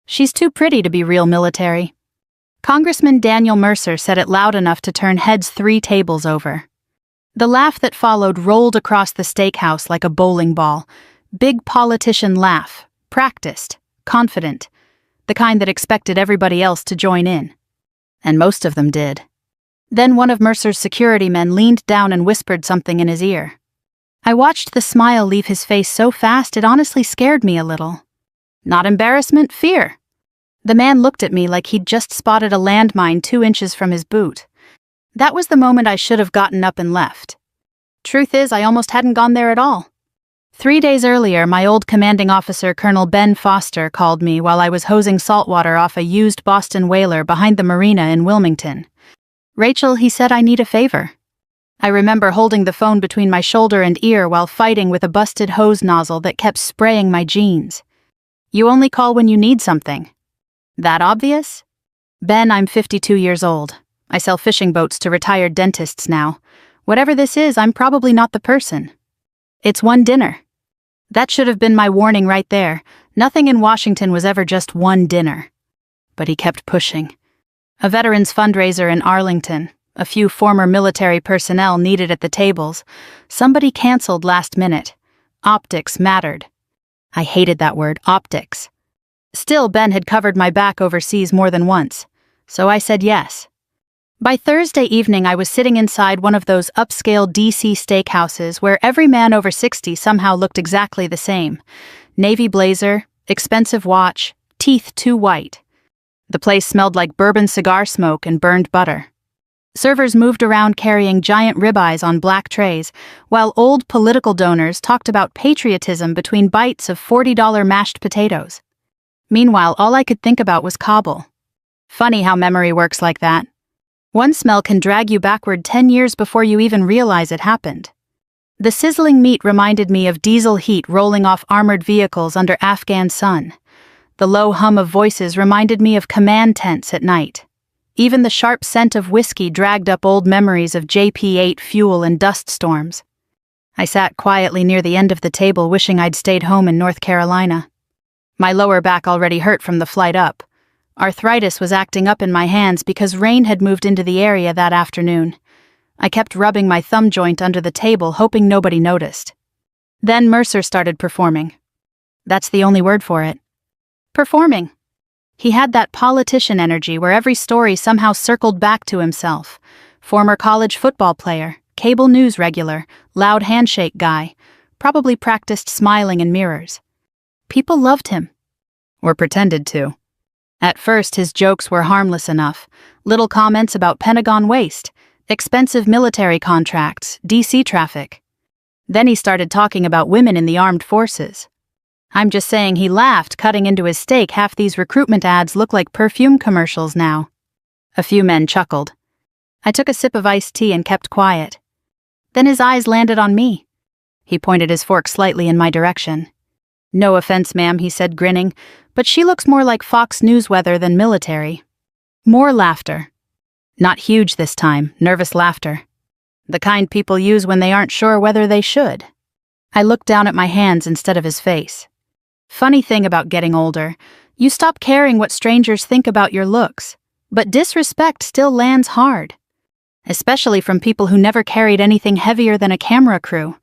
She's too pretty to be real military. Congressman Daniel Mercer said it loud enough to turn heads 3 tables over. The laugh that followed rolled across the steakhouse like a bowling ball. Big politician laugh, practiced, confident, the kind that expected everybody else to join in. And most of them did. Then one of Mercer's security men leaned down and whispered something in his ear. I watched the smile leave his face so fast it honestly scared me a little. Not embarrassment, fear. The man looked at me like he'd just spotted a landmine 2 inches from his boot. That was the moment I should have gotten up and left. Truth is, I almost hadn't gone there at all. 3 days earlier, my old commanding officer, Colonel Ben Foster, called me while I was hosing saltwater off a used Boston whaler behind the marina in Wilmington. Rachel, he said, I need a favor. I remember holding the phone between my shoulder and ear while fighting with a busted hose nozzle that kept spraying my jeans. You only call when you need something. That obvious? Ben, I'm 52 years old. I sell fishing boats to retired dentists now. Whatever this is, I'm probably not the person. It's one dinner. That should have been my warning right there. Nothing in Washington was ever just one dinner. But he kept pushing. A veterans fundraiser in Arlington, a few former military personnel needed at the tables. Somebody canceled last minute. Optics mattered. I hated that word, optics. Still, Ben had covered my back overseas more than once, so I said yes. By Thursday evening, I was sitting inside one of those upscale DC steakhouses where every man over 60 somehow looked exactly the same. Navy blazer, expensive watch, teeth too white. The place smelled like bourbon cigar smoke and burned butter. Servers moved around carrying giant ribeyes on black trays, while old political donors talked about patriotism between bites of $40 mashed potatoes. Meanwhile, all I could think about was Kabul. Funny how memory works like that. One smell can drag you backward 10 years before you even realize it happened. The sizzling meat reminded me of diesel heat rolling off armored vehicles under Afghan sun. The low hum of voices reminded me of command tents at night. Even the sharp scent of whiskey dragged up old memories of JP-8 fuel and dust storms. I sat quietly near the end of the table wishing I'd stayed home in North Carolina. My lower back already hurt from the flight up. Arthritis was acting up in my hands because rain had moved into the area that afternoon. I kept rubbing my thumb joint under the table, hoping nobody noticed. Then Mercer started performing. That's the only word for it. Performing. He had that politician energy where every story somehow circled back to himself. Former college football player, cable news regular, loud handshake guy, probably practiced smiling in mirrors. People loved him. Or pretended to. At first, his jokes were harmless enough. Little comments about Pentagon waste, expensive military contracts, DC traffic. Then he started talking about women in the armed forces. I'm just saying he laughed, cutting into his steak. Half these recruitment ads look like perfume commercials now. A few men chuckled. I took a sip of iced tea and kept quiet. Then his eyes landed on me. He pointed his fork slightly in my direction. No offense, ma'am, he said, grinning, but she looks more like Fox News weather than military. More laughter. Not huge this time, nervous laughter. The kind people use when they aren't sure whether they should. I looked down at my hands instead of his face. Funny thing about getting older, you stop caring what strangers think about your looks, but disrespect still lands hard. Especially from people who never carried anything heavier than a camera crew.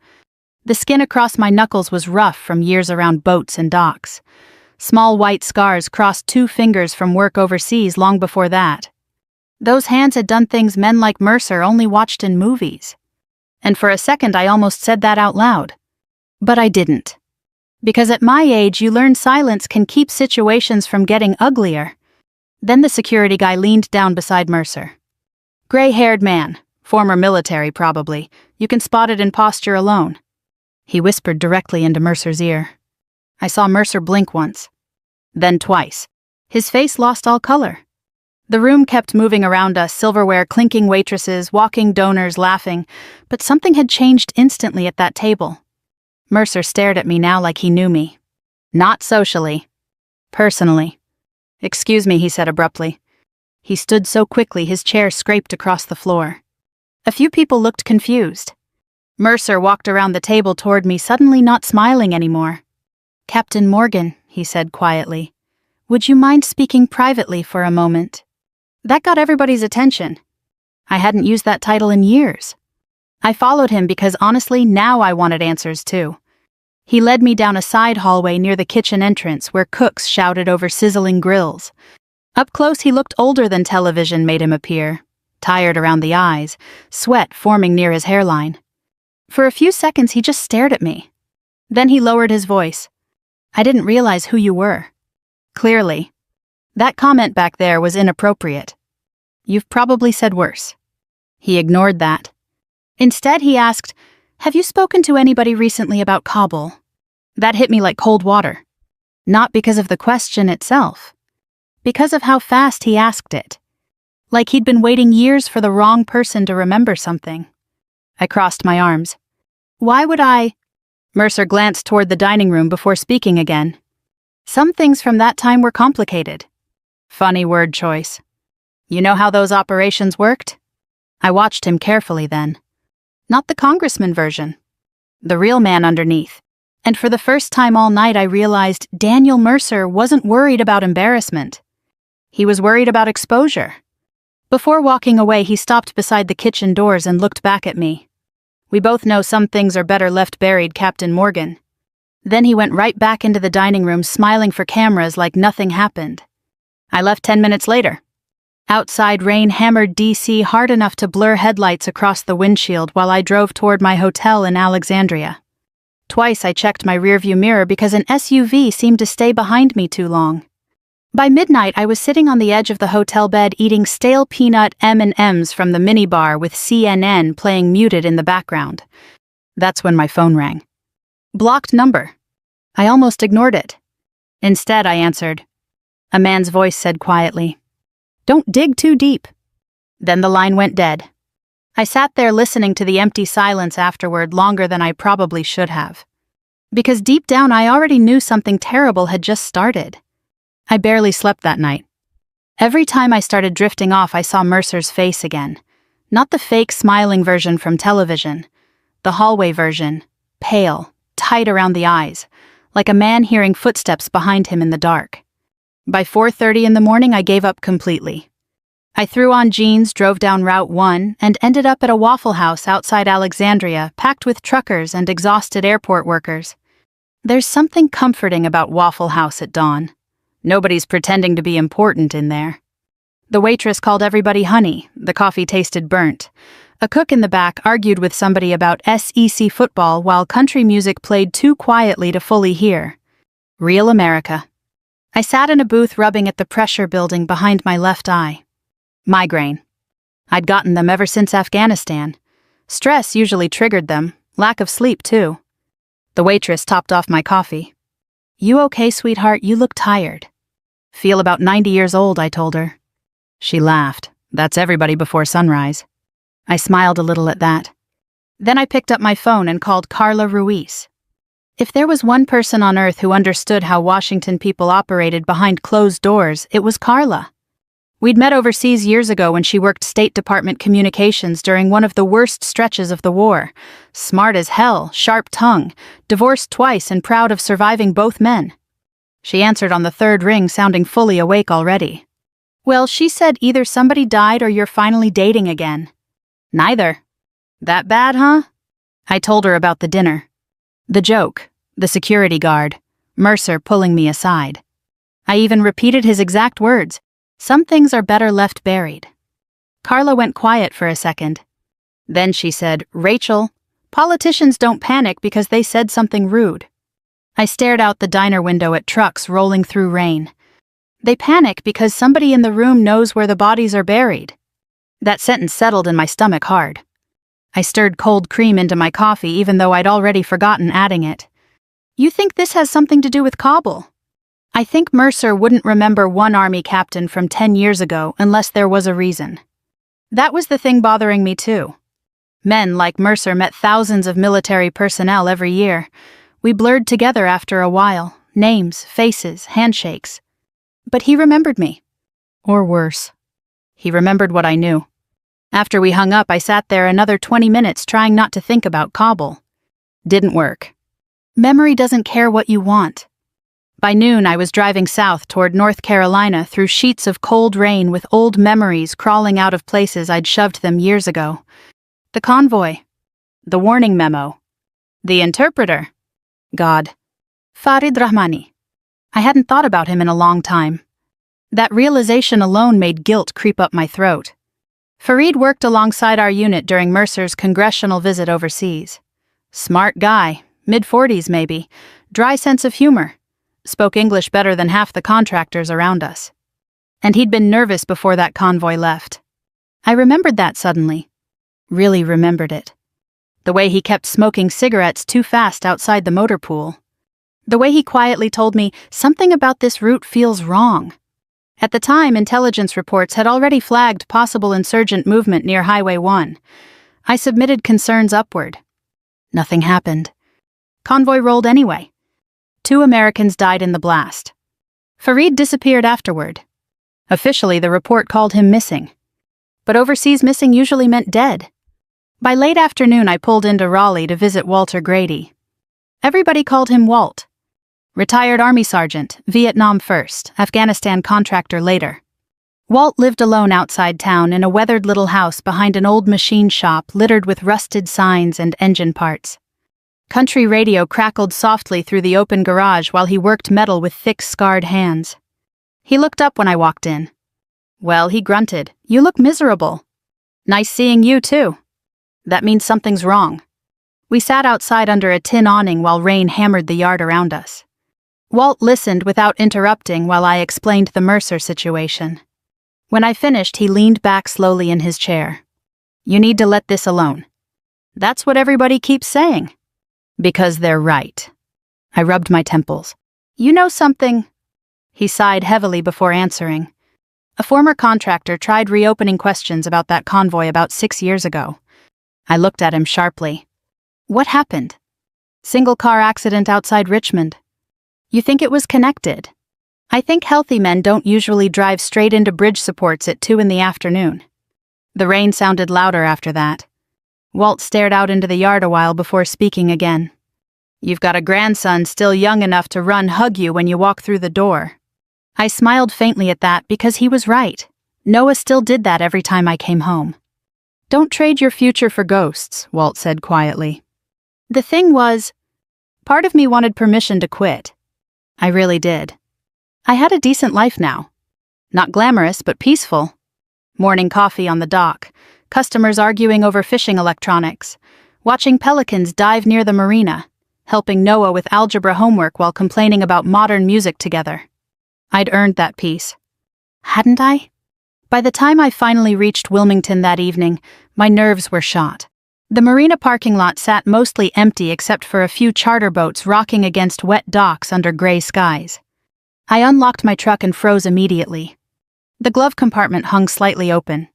The skin across my knuckles was rough from years around boats and docks. Small white scars crossed 2 fingers from work overseas long before that. Those hands had done things men like Mercer only watched in movies. And for a second I almost said that out loud. But I didn't. Because at my age you learn silence can keep situations from getting uglier. Then the security guy leaned down beside Mercer. Gray-haired man, former military probably. You can spot it in posture alone. He whispered directly into Mercer's ear. I saw Mercer blink once. Then twice. His face lost all color. The room kept moving around us, silverware clinking, waitresses, walking donors laughing, but something had changed instantly at that table. Mercer stared at me now like he knew me. Not socially. Personally. Excuse me, he said abruptly. He stood so quickly his chair scraped across the floor. A few people looked confused. Mercer walked around the table toward me, suddenly not smiling anymore. Captain Morgan, he said quietly. "Would you mind speaking privately for a moment?" That got everybody's attention. I hadn't used that title in years. I followed him because honestly, now I wanted answers too. He led me down a side hallway near the kitchen entrance where cooks shouted over sizzling grills. Up close, he looked older than television made him appear, tired around the eyes, sweat forming near his hairline. For a few seconds, he just stared at me. Then he lowered his voice. "I didn't realize who you were." Clearly. That comment back there was inappropriate. "You've probably said worse." He ignored that. Instead, he asked, "Have you spoken to anybody recently about Kabul?" That hit me like cold water. Not because of the question itself. Because of how fast he asked it. Like he'd been waiting years for the wrong person to remember something. I crossed my arms. "Why would I?" Mercer glanced toward the dining room before speaking again. "Some things from that time were complicated." Funny word choice. "You know how those operations worked?" I watched him carefully then. Not the Congressman version. The real man underneath. And for the first time all night I realized Daniel Mercer wasn't worried about embarrassment. He was worried about exposure. Before walking away, he stopped beside the kitchen doors and looked back at me. "We both know some things are better left buried, Captain Morgan." Then he went right back into the dining room, smiling for cameras like nothing happened. I left 10 minutes later. Outside, rain hammered DC hard enough to blur headlights across the windshield while I drove toward my hotel in Alexandria. Twice I checked my rearview mirror because an SUV seemed to stay behind me too long. By midnight, I was sitting on the edge of the hotel bed eating stale peanut M&Ms from the minibar with CNN playing muted in the background. That's when my phone rang. Blocked number. I almost ignored it. Instead, I answered. A man's voice said quietly, "Don't dig too deep." Then the line went dead. I sat there listening to the empty silence afterward longer than I probably should have. Because deep down I already knew something terrible had just started. I barely slept that night. Every time I started drifting off, I saw Mercer's face again. Not the fake smiling version from television. The hallway version, pale, tight around the eyes, like a man hearing footsteps behind him in the dark. By 4:30 in the morning, I gave up completely. I threw on jeans, drove down Route 1, and ended up at a Waffle House outside Alexandria, packed with truckers and exhausted airport workers. There's something comforting about Waffle House at dawn. Nobody's pretending to be important in there. The waitress called everybody honey. The coffee tasted burnt. A cook in the back argued with somebody about SEC football while country music played too quietly to fully hear. Real America. I sat in a booth rubbing at the pressure building behind my left eye. Migraine. I'd gotten them ever since Afghanistan. Stress usually triggered them, lack of sleep too. The waitress topped off my coffee. "You okay, sweetheart? You look tired." "Feel about 90 years old," I told her. She laughed. "That's everybody before sunrise." I smiled a little at that. Then I picked up my phone and called Carla Ruiz. If there was one person on earth who understood how Washington people operated behind closed doors, it was Carla. We'd met overseas years ago when she worked State Department communications during one of the worst stretches of the war. Smart as hell, sharp tongue, divorced twice and proud of surviving both men. She answered on the third ring, sounding fully awake already. "Well, she said either somebody died or you're finally dating again." "Neither." "That bad, huh?" I told her about the dinner. The joke, the security guard, Mercer pulling me aside. I even repeated his exact words. Some things are better left buried. Carla went quiet for a second. Then she said, "Rachel, politicians don't panic because they said something rude." I stared out the diner window at trucks rolling through rain. They panic because somebody in the room knows where the bodies are buried. That sentence settled in my stomach hard. I stirred cold cream into my coffee even though I'd already forgotten adding it. "You think this has something to do with Kabul?" I think Mercer wouldn't remember one Army captain from 10 years ago unless there was a reason. That was the thing bothering me too. Men like Mercer met thousands of military personnel every year. We blurred together after a while, names, faces, handshakes. But he remembered me. Or worse. He remembered what I knew. After we hung up, I sat there another 20 minutes trying not to think about Kabul. Didn't work. Memory doesn't care what you want. By noon, I was driving south toward North Carolina through sheets of cold rain with old memories crawling out of places I'd shoved them years ago. The convoy. The warning memo. The interpreter. God. Farid Rahmani. I hadn't thought about him in a long time. That realization alone made guilt creep up my throat. Farid worked alongside our unit during Mercer's congressional visit overseas. Smart guy, mid-40s maybe, dry sense of humor. Spoke English better than half the contractors around us. And he'd been nervous before that convoy left. I remembered that suddenly. Really remembered it. The way he kept smoking cigarettes too fast outside the motor pool. The way he quietly told me, something about this route feels wrong. At the time, intelligence reports had already flagged possible insurgent movement near Highway 1. I submitted concerns upward. Nothing happened. Convoy rolled anyway. 2 Americans died in the blast. Farid disappeared afterward. Officially, the report called him missing. But overseas missing usually meant dead. By late afternoon, I pulled into Raleigh to visit Walter Grady. Everybody called him Walt. Retired Army Sergeant, Vietnam first, Afghanistan contractor later. Walt lived alone outside town in a weathered little house behind an old machine shop littered with rusted signs and engine parts. Country radio crackled softly through the open garage while he worked metal with thick, scarred hands. He looked up when I walked in. Well, he grunted, "You look miserable." "Nice seeing you, too." "That means something's wrong." We sat outside under a tin awning while rain hammered the yard around us. Walt listened without interrupting while I explained the Mercer situation. When I finished, he leaned back slowly in his chair. "You need to let this alone." "That's what everybody keeps saying." "Because they're right." I rubbed my temples. "You know something?" He sighed heavily before answering. A former contractor tried reopening questions about that convoy about 6 years ago. I looked at him sharply. "What happened?" "Single-car accident outside Richmond." "You think it was connected?" "I think healthy men don't usually drive straight into bridge supports at 2 in the afternoon." The rain sounded louder after that. Walt stared out into the yard a while before speaking again. "You've got a grandson still young enough to hug you when you walk through the door." I smiled faintly at that because he was right. Noah still did that every time I came home. "Don't trade your future for ghosts," Walt said quietly. The thing was, part of me wanted permission to quit. I really did. I had a decent life now. Not glamorous, but peaceful. Morning coffee on the dock, customers arguing over fishing electronics, watching pelicans dive near the marina, helping Noah with algebra homework while complaining about modern music together. I'd earned that peace. Hadn't I? By the time I finally reached Wilmington that evening, my nerves were shot. The marina parking lot sat mostly empty except for a few charter boats rocking against wet docks under gray skies. I unlocked my truck and froze immediately. The glove compartment hung slightly open.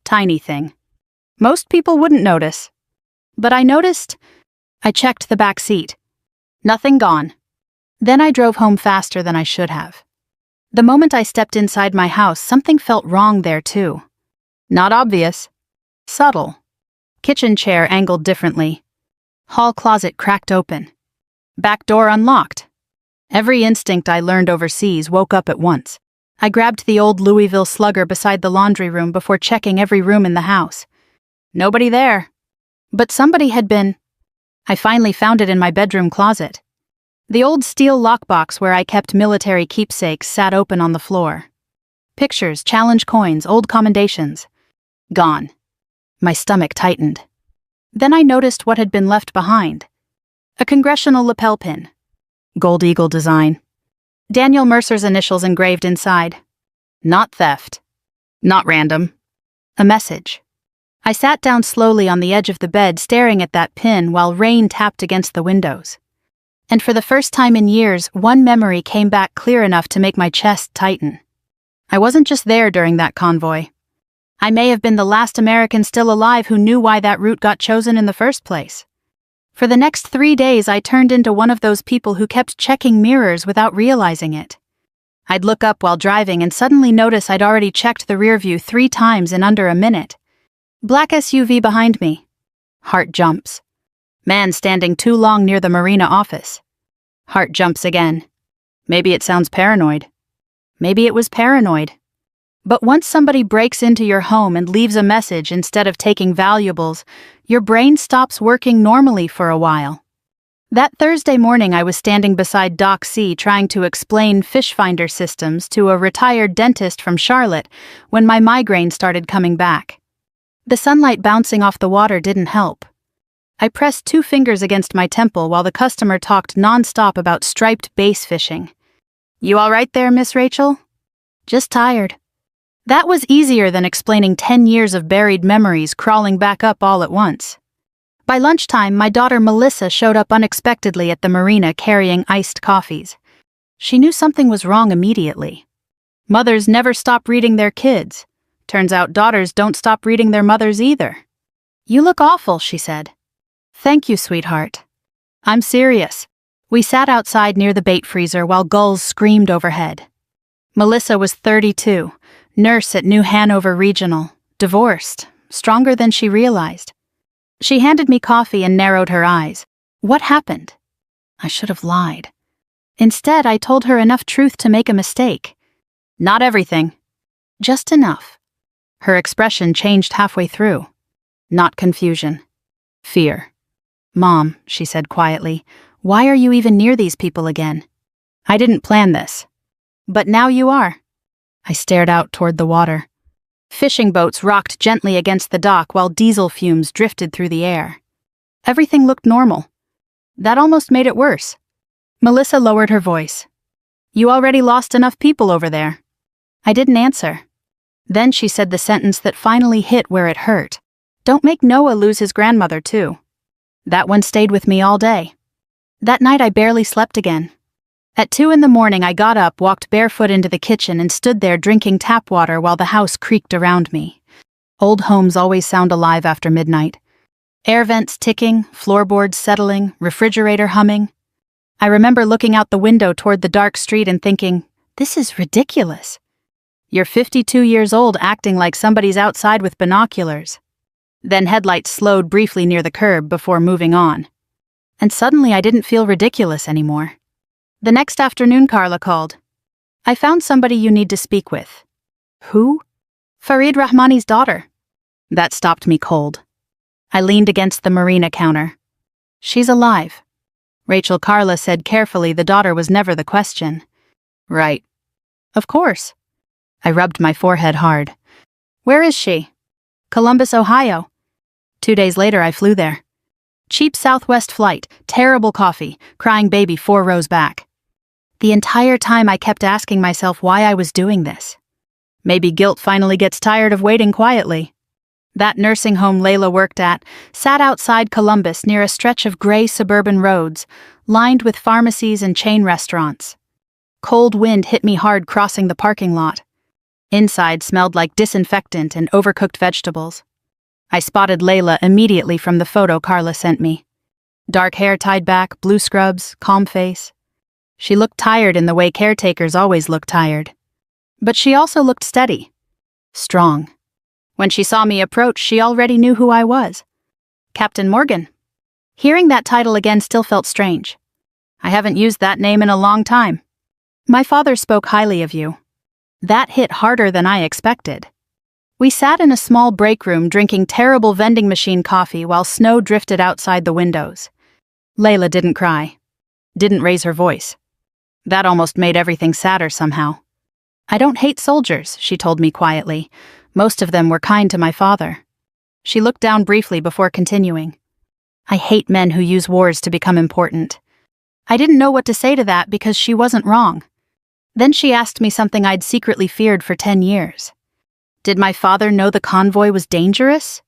Tiny thing. Most people wouldn't notice. But I noticed. I checked the back seat. Nothing gone. Then I drove home faster than I should have. The moment I stepped inside my house, something felt wrong there too. Not obvious. Subtle. Kitchen chair angled differently. Hall closet cracked open. Back door unlocked. Every instinct I learned overseas woke up at once. I grabbed the old Louisville Slugger beside the laundry room before checking every room in the house. Nobody there. But somebody had been. I finally found it in my bedroom closet. The old steel lockbox where I kept military keepsakes sat open on the floor. Pictures, challenge coins, old commendations. Gone. My stomach tightened. Then I noticed what had been left behind. A congressional lapel pin. Gold eagle design. Daniel Mercer's initials engraved inside. Not theft. Not random. A message. I sat down slowly on the edge of the bed staring at that pin while rain tapped against the windows. And for the first time in years, one memory came back clear enough to make my chest tighten. I wasn't just there during that convoy. I may have been the last American still alive who knew why that route got chosen in the first place. For the next 3 days, I turned into one of those people who kept checking mirrors without realizing it. I'd look up while driving and suddenly notice I'd already checked the rear view 3 times in under a minute. Black SUV behind me. Heart jumps. Man standing too long near the marina office. Heart jumps again. Maybe it sounds paranoid. Maybe it was paranoid. But once somebody breaks into your home and leaves a message instead of taking valuables, your brain stops working normally for a while. That Thursday morning I was standing beside Doc C trying to explain fish finder systems to a retired dentist from Charlotte when my migraine started coming back. The sunlight bouncing off the water didn't help. I pressed 2 fingers against my temple while the customer talked nonstop about striped bass fishing. "You all right there, Miss Rachel?" "Just tired." That was easier than explaining 10 years of buried memories crawling back up all at once. By lunchtime, my daughter Melissa showed up unexpectedly at the marina carrying iced coffees. She knew something was wrong immediately. Mothers never stop reading their kids. Turns out daughters don't stop reading their mothers either. "You look awful," she said. "Thank you, sweetheart." "I'm serious." We sat outside near the bait freezer while gulls screamed overhead. Melissa was 32, nurse at New Hanover Regional, divorced, stronger than she realized. She handed me coffee and narrowed her eyes. What happened? I should have lied. Instead, I told her enough truth to make a mistake. Not everything. Just enough. Her expression changed halfway through. Not confusion. Fear. "Mom," she said quietly, "why are you even near these people again?" "I didn't plan this." "But now you are." I stared out toward the water. Fishing boats rocked gently against the dock while diesel fumes drifted through the air. Everything looked normal. That almost made it worse. Melissa lowered her voice. "You already lost enough people over there." I didn't answer. Then she said the sentence that finally hit where it hurt. "Don't make Noah lose his grandmother, too." That one stayed with me all day. That night I barely slept again. At 2 a.m, I got up, walked barefoot into the kitchen, and stood there drinking tap water while the house creaked around me. Old homes always sound alive after midnight. Air vents ticking, floorboards settling, refrigerator humming. I remember looking out the window toward the dark street and thinking, this is ridiculous. You're 52 years old acting like somebody's outside with binoculars. Then headlights slowed briefly near the curb before moving on. And suddenly I didn't feel ridiculous anymore. The next afternoon Carla called. "I found somebody you need to speak with." "Who?" "Farid Rahmani's daughter." That stopped me cold. I leaned against the marina counter. "She's alive." Rachel Carla said carefully the daughter was never the question. "Right." "Of course." I rubbed my forehead hard. "Where is she?" "Columbus, Ohio." 2 days later I flew there. Cheap Southwest flight, terrible coffee, crying baby 4 rows back. The entire time I kept asking myself why I was doing this. Maybe guilt finally gets tired of waiting quietly. That nursing home Layla worked at sat outside Columbus near a stretch of gray suburban roads, lined with pharmacies and chain restaurants. Cold wind hit me hard crossing the parking lot. Inside smelled like disinfectant and overcooked vegetables. I spotted Layla immediately from the photo Carla sent me. Dark hair tied back, blue scrubs, calm face. She looked tired in the way caretakers always look tired. But she also looked steady. Strong. When she saw me approach, she already knew who I was. Captain Morgan. Hearing that title again still felt strange. I haven't used that name in a long time. "My father spoke highly of you." That hit harder than I expected. We sat in a small break room drinking terrible vending machine coffee while snow drifted outside the windows. Layla didn't cry. Didn't raise her voice. That almost made everything sadder somehow. "I don't hate soldiers," she told me quietly. "Most of them were kind to my father." She looked down briefly before continuing. "I hate men who use wars to become important." I didn't know what to say to that because she wasn't wrong. Then she asked me something I'd secretly feared for 10 years. Did my father know the convoy was dangerous?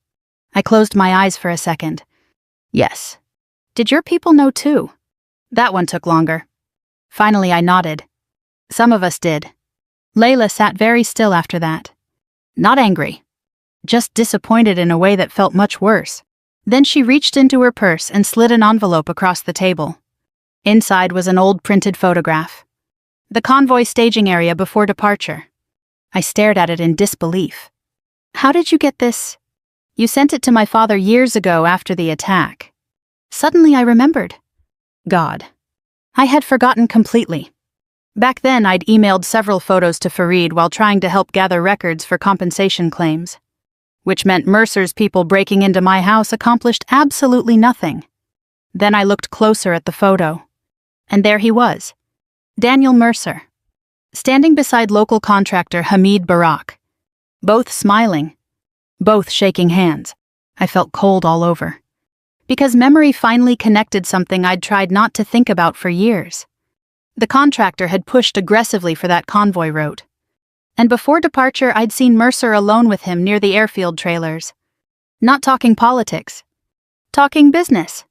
I closed my eyes for a second. Yes. Did your people know too? That one took longer. Finally I nodded. Some of us did. Layla sat very still after that. Not angry. Just disappointed in a way that felt much worse. Then she reached into her purse and slid an envelope across the table. Inside was an old printed photograph. The convoy staging area before departure. I stared at it in disbelief. "How did you get this?" "You sent it to my father years ago after the attack." Suddenly I remembered. God. I had forgotten completely. Back then, I'd emailed several photos to Fareed while trying to help gather records for compensation claims, which meant Mercer's people breaking into my house accomplished absolutely nothing. Then I looked closer at the photo. And there he was, Daniel Mercer, standing beside local contractor Hamid Barak. Both smiling, both shaking hands. I felt cold all over. Because memory finally connected something I'd tried not to think about for years. The contractor had pushed aggressively for that convoy route. And before departure, I'd seen Mercer alone with him near the airfield trailers. Not talking politics. Talking business.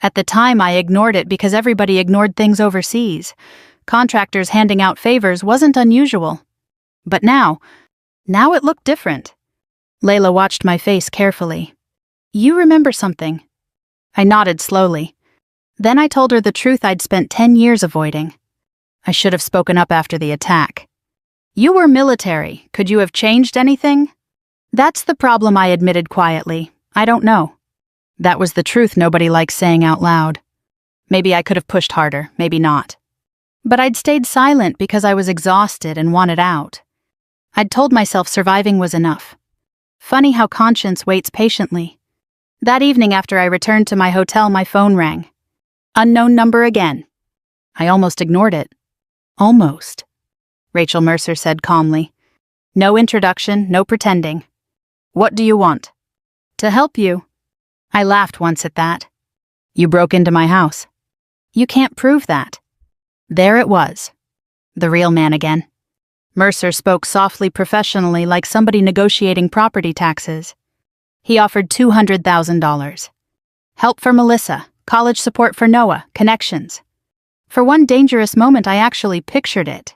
At the time, I ignored it because everybody ignored things overseas. Contractors handing out favors wasn't unusual. But now it looked different. Layla watched my face carefully. You remember something? I nodded slowly. Then I told her the truth I'd spent 10 years avoiding. I should have spoken up after the attack. You were military. Could you have changed anything? That's the problem, I admitted quietly. I don't know. That was the truth nobody likes saying out loud. Maybe I could have pushed harder, maybe not. But I'd stayed silent because I was exhausted and wanted out. I'd told myself surviving was enough. Funny how conscience waits patiently. That evening after I returned to my hotel, my phone rang. Unknown number again. I almost ignored it. Almost. Rachel Mercer said calmly. No introduction, no pretending. What do you want? To help you. I laughed once at that. You broke into my house. You can't prove that. There it was. The real man again. Mercer spoke softly, professionally, like somebody negotiating property taxes. He offered $200,000. Help for Melissa, college support for Noah, connections. For one dangerous moment, I actually pictured it.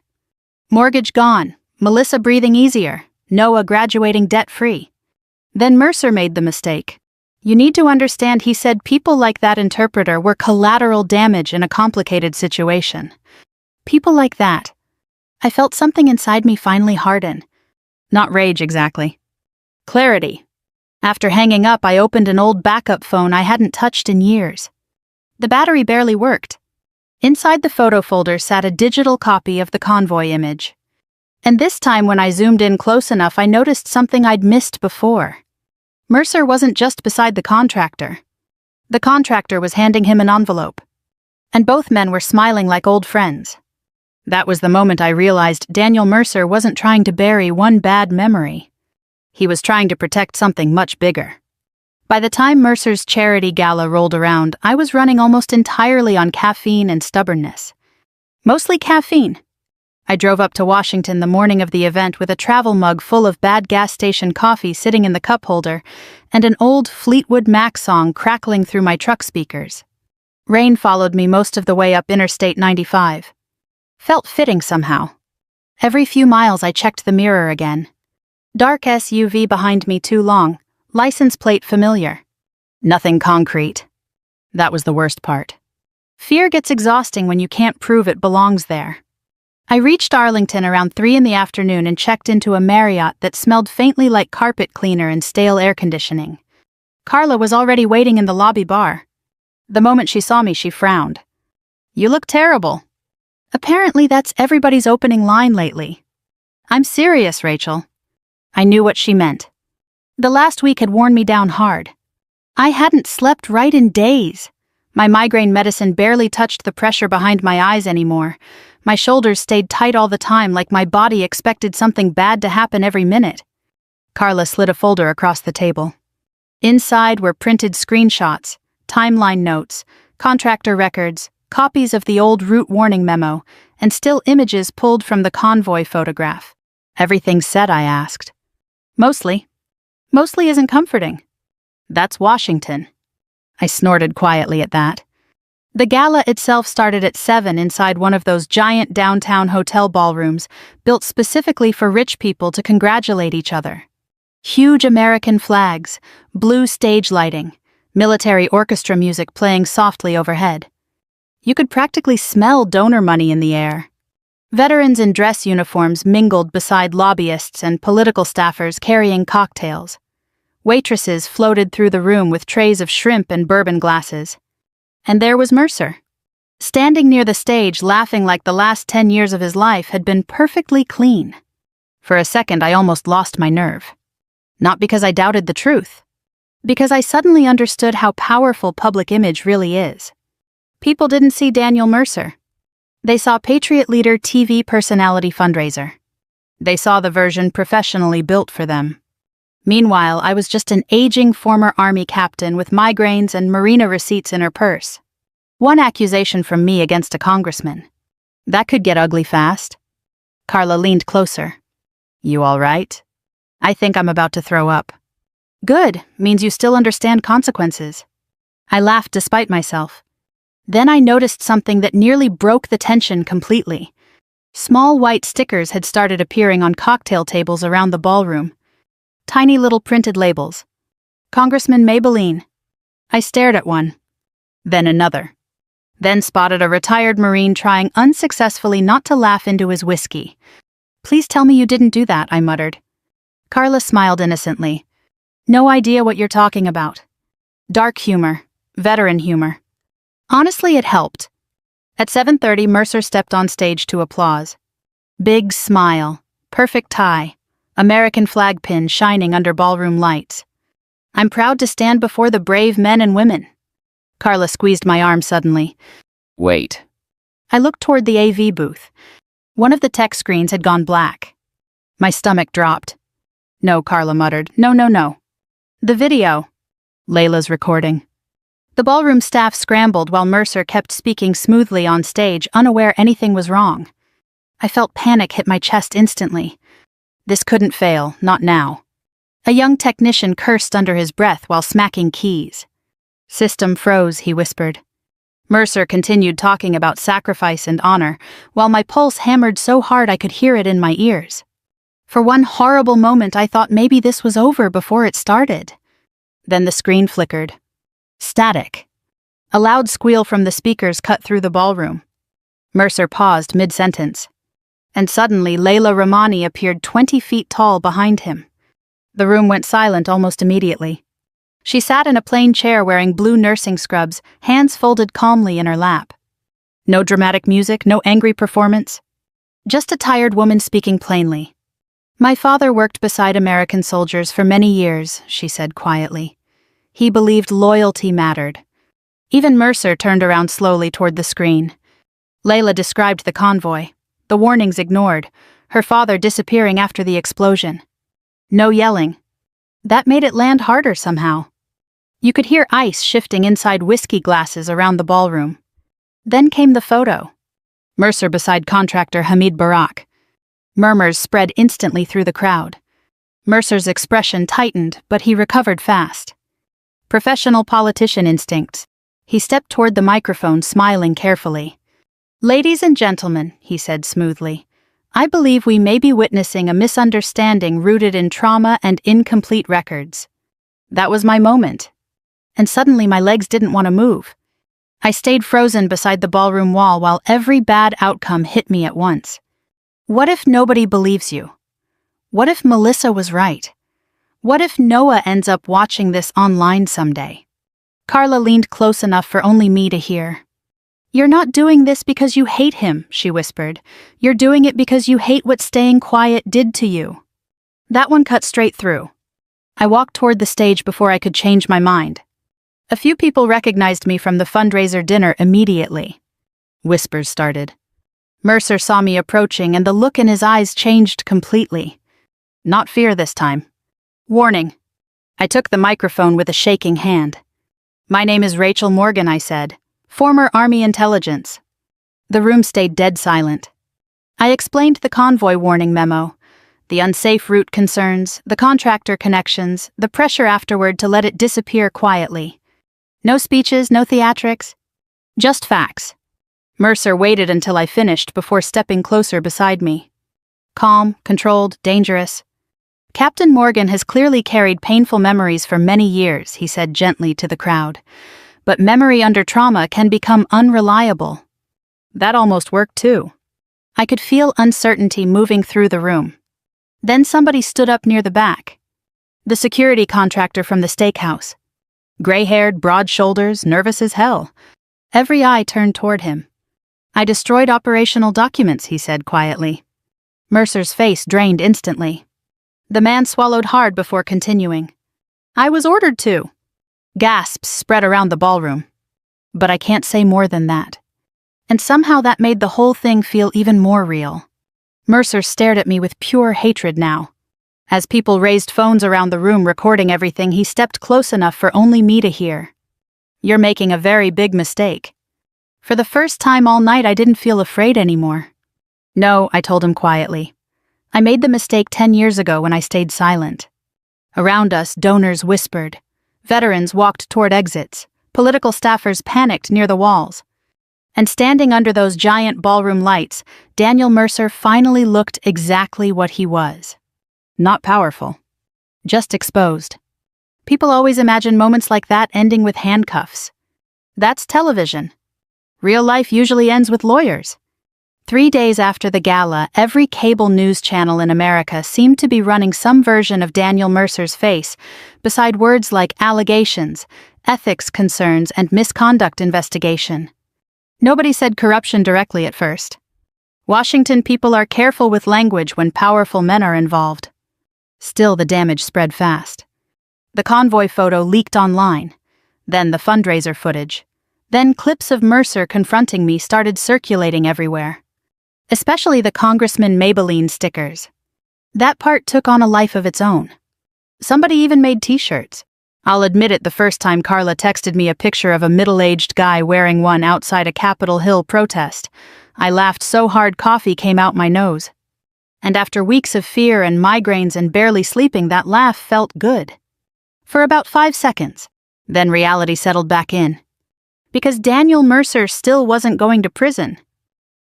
Mortgage gone, Melissa breathing easier, Noah graduating debt-free. Then Mercer made the mistake. You need to understand, he said people like that interpreter were collateral damage in a complicated situation. People like that. I felt something inside me finally harden. Not rage exactly. Clarity. After hanging up, I opened an old backup phone I hadn't touched in years. The battery barely worked. Inside the photo folder sat a digital copy of the convoy image. And this time when I zoomed in close enough, I noticed something I'd missed before. Mercer wasn't just beside the contractor. The contractor was handing him an envelope. And both men were smiling like old friends. That was the moment I realized Daniel Mercer wasn't trying to bury one bad memory. He was trying to protect something much bigger. By the time Mercer's charity gala rolled around, I was running almost entirely on caffeine and stubbornness. Mostly caffeine. I drove up to Washington the morning of the event with a travel mug full of bad gas station coffee sitting in the cup holder and an old Fleetwood Mac song crackling through my truck speakers. Rain followed me most of the way up Interstate 95. Felt fitting somehow. Every few miles I checked the mirror again. Dark SUV behind me too long, license plate familiar. Nothing concrete. That was the worst part. Fear gets exhausting when you can't prove it belongs there. I reached Arlington around 3 in the afternoon and checked into a Marriott that smelled faintly like carpet cleaner and stale air conditioning. Carla was already waiting in the lobby bar. The moment she saw me, she frowned. You look terrible. Apparently that's everybody's opening line lately. I'm serious, Rachel. I knew what she meant. The last week had worn me down hard. I hadn't slept right in days. My migraine medicine barely touched the pressure behind my eyes anymore. My shoulders stayed tight all the time, like my body expected something bad to happen every minute. Carla slid a folder across the table. Inside were printed screenshots, timeline notes, contractor records, copies of the old route warning memo, and still images pulled from the convoy photograph. Everything set, I asked. Mostly. Mostly isn't comforting. That's Washington. I snorted quietly at that. The gala itself started at 7 inside one of those giant downtown hotel ballrooms built specifically for rich people to congratulate each other. Huge American flags, blue stage lighting, military orchestra music playing softly overhead. You could practically smell donor money in the air. Veterans in dress uniforms mingled beside lobbyists and political staffers carrying cocktails. Waitresses floated through the room with trays of shrimp and bourbon glasses. And there was Mercer, standing near the stage laughing like the last 10 years of his life had been perfectly clean. For a second, I almost lost my nerve. Not because I doubted the truth, because I suddenly understood how powerful public image really is. People didn't see Daniel Mercer. They saw Patriot Leader TV personality fundraiser. They saw the version professionally built for them. Meanwhile, I was just an aging former Army captain with migraines and marina receipts in her purse. One accusation from me against a congressman. That could get ugly fast. Carla leaned closer. You all right? I think I'm about to throw up. Good, means you still understand consequences. I laughed despite myself. Then I noticed something that nearly broke the tension completely. Small white stickers had started appearing on cocktail tables around the ballroom. Tiny little printed labels. Congressman Maybelline. I stared at one. Then another. Then spotted a retired Marine trying unsuccessfully not to laugh into his whiskey. Please tell me you didn't do that, I muttered. Carla smiled innocently. No idea what you're talking about. Dark humor. Veteran humor. Honestly, it helped. At 7:30, Mercer stepped on stage to applause. Big smile. Perfect tie. American flag pin shining under ballroom lights. I'm proud to stand before the brave men and women. Carla squeezed my arm suddenly. Wait. I looked toward the AV booth. One of the tech screens had gone black. My stomach dropped. No, Carla muttered. No. The video. Layla's recording. The ballroom staff scrambled while Mercer kept speaking smoothly on stage, unaware anything was wrong. I felt panic hit my chest instantly. This couldn't fail, not now. A young technician cursed under his breath while smacking keys. System froze, he whispered. Mercer continued talking about sacrifice and honor, while my pulse hammered so hard I could hear it in my ears. For one horrible moment I thought maybe this was over before it started. Then the screen flickered. Static. A loud squeal from the speakers cut through the ballroom. Mercer paused mid-sentence. And suddenly Layla Rahmani appeared 20 feet tall behind him. The room went silent almost immediately. She sat in a plain chair wearing blue nursing scrubs, hands folded calmly in her lap. No dramatic music, no angry performance. Just a tired woman speaking plainly. My father worked beside American soldiers for many years, she said quietly. He believed loyalty mattered. Even Mercer turned around slowly toward the screen. Layla described the convoy, the warnings ignored, her father disappearing after the explosion. No yelling. That made it land harder somehow. You could hear ice shifting inside whiskey glasses around the ballroom. Then came the photo. Mercer beside contractor Hamid Barak. Murmurs spread instantly through the crowd. Mercer's expression tightened, but he recovered fast. Professional politician instincts. He stepped toward the microphone, smiling carefully. Ladies and gentlemen, he said smoothly, I believe we may be witnessing a misunderstanding rooted in trauma and incomplete records. That was my moment. And suddenly my legs didn't want to move. I stayed frozen beside the ballroom wall while every bad outcome hit me at once. What if nobody believes you? What if Melissa was right? What if Noah ends up watching this online someday? Carla leaned close enough for only me to hear. You're not doing this because you hate him, she whispered. You're doing it because you hate what staying quiet did to you. That one cut straight through. I walked toward the stage before I could change my mind. A few people recognized me from the fundraiser dinner immediately. Whispers started. Mercer saw me approaching and the look in his eyes changed completely. Not fear this time. Warning. I took the microphone with a shaking hand. My name is Rachel Morgan, I said. Former Army intelligence. The room stayed dead silent. I explained the convoy warning memo, the unsafe route concerns, the contractor connections, the pressure afterward to let it disappear quietly. No speeches, no theatrics. Just facts. Mercer waited until I finished before stepping closer beside me. Calm, controlled, dangerous. Captain Morgan has clearly carried painful memories for many years, he said gently to the crowd. But memory under trauma can become unreliable. That almost worked too. I could feel uncertainty moving through the room. Then somebody stood up near the back. The security contractor from the steakhouse. Gray-haired, broad shoulders, nervous as hell. Every eye turned toward him. I destroyed operational documents, he said quietly. Mercer's face drained instantly. The man swallowed hard before continuing. I was ordered to. Gasps spread around the ballroom. But I can't say more than that. And somehow that made the whole thing feel even more real. Mercer stared at me with pure hatred now. As people raised phones around the room recording everything, he stepped close enough for only me to hear. You're making a very big mistake. For the first time all night, I didn't feel afraid anymore. No, I told him quietly. I made the mistake 10 years ago when I stayed silent. Around us, donors whispered. Veterans walked toward exits. Political staffers panicked near the walls. And standing under those giant ballroom lights, Daniel Mercer finally looked exactly what he was. Not powerful. Just exposed. People always imagine moments like that ending with handcuffs. That's television. Real life usually ends with lawyers. 3 days after the gala, every cable news channel in America seemed to be running some version of Daniel Mercer's face, beside words like allegations, ethics concerns, and misconduct investigation. Nobody said corruption directly at first. Washington people are careful with language when powerful men are involved. Still, the damage spread fast. The convoy photo leaked online, then the fundraiser footage. Then clips of Mercer confronting me started circulating everywhere. Especially the Congressman Maybelline stickers. That part took on a life of its own. Somebody even made t-shirts. I'll admit it, the first time Carla texted me a picture of a middle-aged guy wearing one outside a Capitol Hill protest. I laughed so hard coffee came out my nose. And after weeks of fear and migraines and barely sleeping, that laugh felt good. For about 5 seconds. Then reality settled back in. Because Daniel Mercer still wasn't going to prison.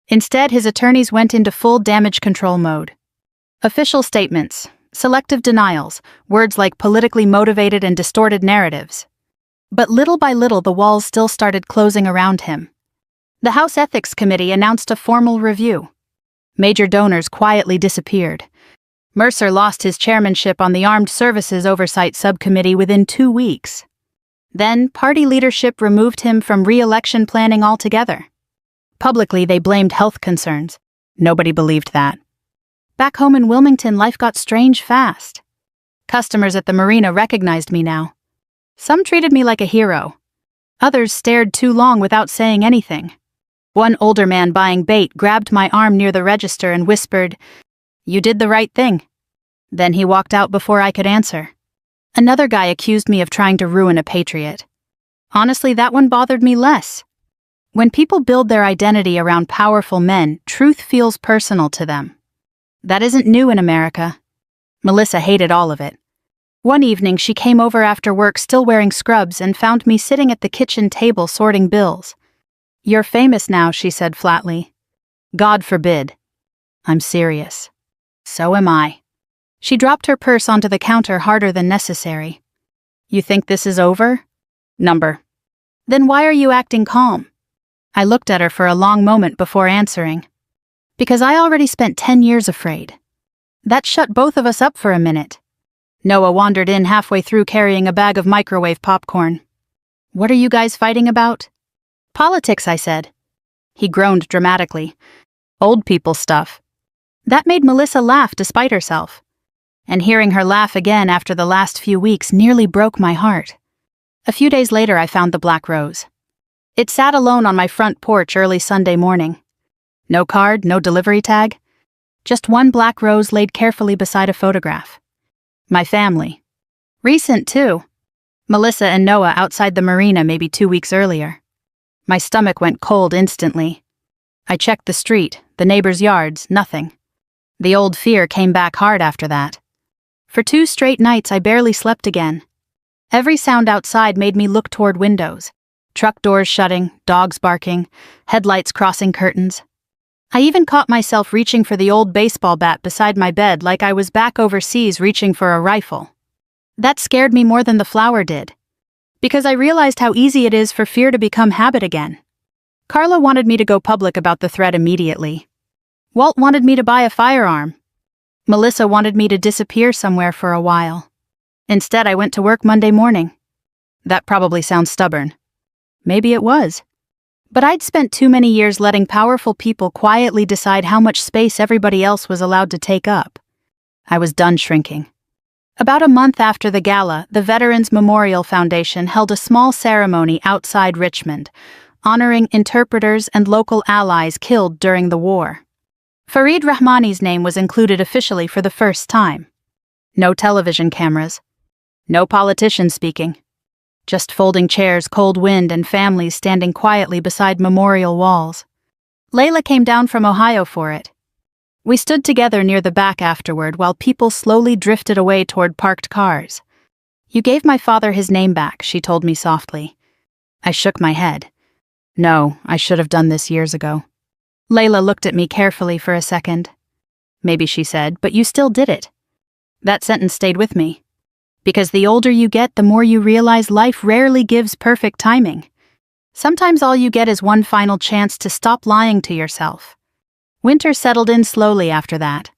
Instead, his attorneys went into full damage control mode. Official statements, selective denials, words like politically motivated and distorted narratives. But little by little, the walls still started closing around him. The House Ethics Committee announced a formal review. Major donors quietly disappeared. Mercer lost his chairmanship on the Armed Services Oversight Subcommittee within 2 weeks. Then, party leadership removed him from re-election planning altogether. Publicly, they blamed health concerns. Nobody believed that. Back home in Wilmington, life got strange fast. Customers at the marina recognized me now. Some treated me like a hero. Others stared too long without saying anything. One older man buying bait grabbed my arm near the register and whispered, "You did the right thing." Then he walked out before I could answer. Another guy accused me of trying to ruin a patriot. Honestly, that one bothered me less. When people build their identity around powerful men, truth feels personal to them. That isn't new in America. Melissa hated all of it. One evening, she came over after work still wearing scrubs and found me sitting at the kitchen table sorting bills. "You're famous now," she said flatly. "God forbid." "I'm serious." "So am I." She dropped her purse onto the counter harder than necessary. "You think this is over?" "Number." "Then why are you acting calm?" I looked at her for a long moment before answering. Because I already spent 10 years afraid. That shut both of us up for a minute. Noah wandered in halfway through carrying a bag of microwave popcorn. "What are you guys fighting about?" "Politics," I said. He groaned dramatically. "Old people stuff." That made Melissa laugh despite herself. And hearing her laugh again after the last few weeks nearly broke my heart. A few days later, I found the black rose. It sat alone on my front porch early Sunday morning. No card, no delivery tag. Just one black rose laid carefully beside a photograph. My family. Recent, too. Melissa and Noah outside the marina maybe 2 weeks earlier. My stomach went cold instantly. I checked the street, the neighbors' yards, nothing. The old fear came back hard after that. For 2 straight nights, I barely slept again. Every sound outside made me look toward windows. Truck doors shutting, dogs barking, headlights crossing curtains. I even caught myself reaching for the old baseball bat beside my bed like I was back overseas reaching for a rifle. That scared me more than the flower did. Because I realized how easy it is for fear to become habit again. Carla wanted me to go public about the threat immediately. Walt wanted me to buy a firearm. Melissa wanted me to disappear somewhere for a while. Instead, I went to work Monday morning. That probably sounds stubborn. Maybe it was. But I'd spent too many years letting powerful people quietly decide how much space everybody else was allowed to take up. I was done shrinking. About a month after the gala, the Veterans Memorial Foundation held a small ceremony outside Richmond, honoring interpreters and local allies killed during the war. Fareed Rahmani's name was included officially for the first time. No television cameras. No politicians speaking. Just folding chairs, cold wind, and families standing quietly beside memorial walls. Layla came down from Ohio for it. We stood together near the back afterward while people slowly drifted away toward parked cars. "You gave my father his name back," she told me softly. I shook my head. "No, I should have done this years ago." Layla looked at me carefully for a second. "Maybe," she said, "but you still did it." That sentence stayed with me. Because the older you get, the more you realize life rarely gives perfect timing. Sometimes all you get is one final chance to stop lying to yourself. Winter settled in slowly after that.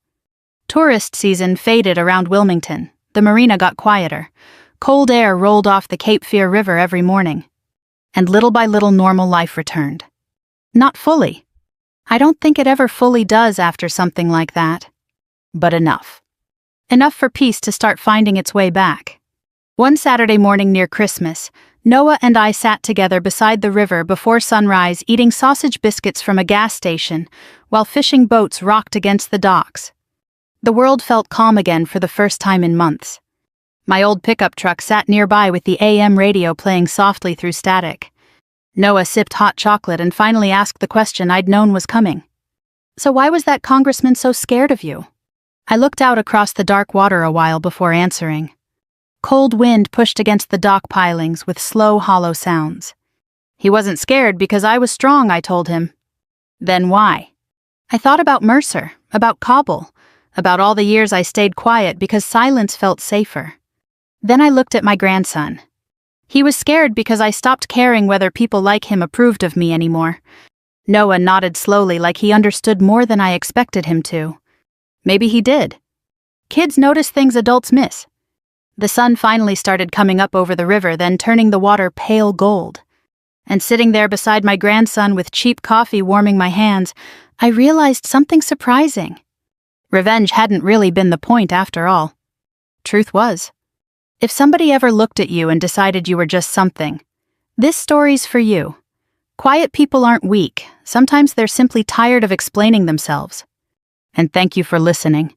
Tourist season faded around Wilmington. The marina got quieter. Cold air rolled off the Cape Fear River every morning. And little by little normal life returned. Not fully. I don't think it ever fully does after something like that. But enough. Enough for peace to start finding its way back. One Saturday morning near Christmas, Noah and I sat together beside the river before sunrise eating sausage biscuits from a gas station while fishing boats rocked against the docks. The world felt calm again for the first time in months. My old pickup truck sat nearby with the AM radio playing softly through static. Noah sipped hot chocolate and finally asked the question I'd known was coming. "So why was that congressman so scared of you?" I looked out across the dark water a while before answering. Cold wind pushed against the dock pilings with slow, hollow sounds. "He wasn't scared because I was strong," I told him. "Then why?" I thought about Mercer, about Kabul, about all the years I stayed quiet because silence felt safer. Then I looked at my grandson. He was scared because I stopped caring whether people like him approved of me anymore. Noah nodded slowly like he understood more than I expected him to. Maybe he did. Kids notice things adults miss. The sun finally started coming up over the river, then turning the water pale gold. And sitting there beside my grandson with cheap coffee warming my hands, I realized something surprising. Revenge hadn't really been the point after all. Truth was, if somebody ever looked at you and decided you were just something, this story's for you. Quiet people aren't weak. Sometimes they're simply tired of explaining themselves. And thank you for listening.